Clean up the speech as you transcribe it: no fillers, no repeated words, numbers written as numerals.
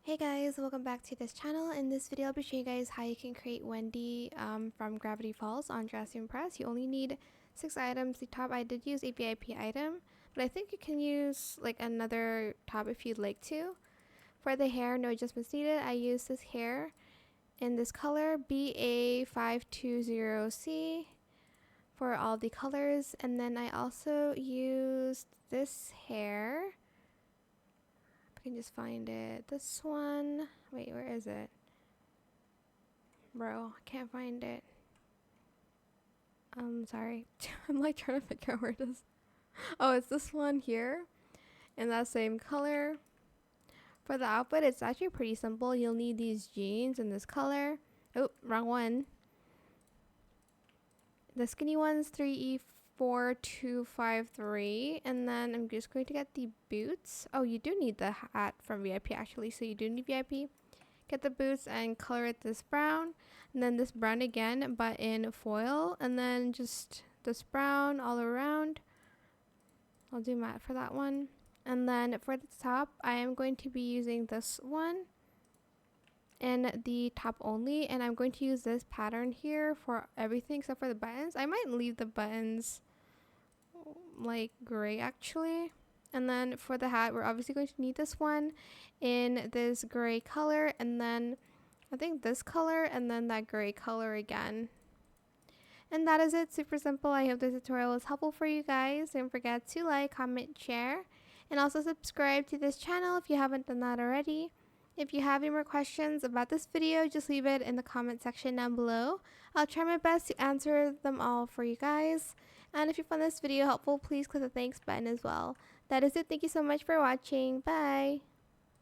Hey guys, welcome back to this channel. In this video, I'll be showing you guys how you can create Wendy from Gravity Falls on Dressy Press. You only need 6 items. The top I did use a VIP item, but I think you can use like another top if you'd like to. For the hair, no adjustments needed. I used this hair in this color BA520C for all the colors, and then I also used this hair. I can just find it. This one. Wait, where is it? Bro, I can't find it. Sorry. I'm like trying to figure out where it is. Oh, it's this one here. In that same color. For the outfit, it's actually pretty simple. You'll need these jeans in this color. Oh, wrong one. The skinny one's 3E4253. And then I'm just going to get the boots. Oh, you do need the hat from VIP actually. So you do need VIP. Get the boots and color it this brown, and then this brown again but in foil, and then just this brown all around. I'll do matte for that one. And then for the top, I am going to be using this one in the top only, and I'm going to use this pattern here for everything except for the buttons. I might leave the buttons like gray actually. And then for the hat, we're obviously going to need this one in this gray color, and then I think this color, and then that gray color again. And that is it. Super simple. I hope this tutorial was helpful for you guys. Don't forget to like, comment, share, and also subscribe to this channel if you haven't done that already. If you have any more questions about this video, just leave it in the comment section down below. I'll try my best to answer them all for you guys. And if you found this video helpful, please click the thanks button as well. That is it. Thank you so much for watching. Bye.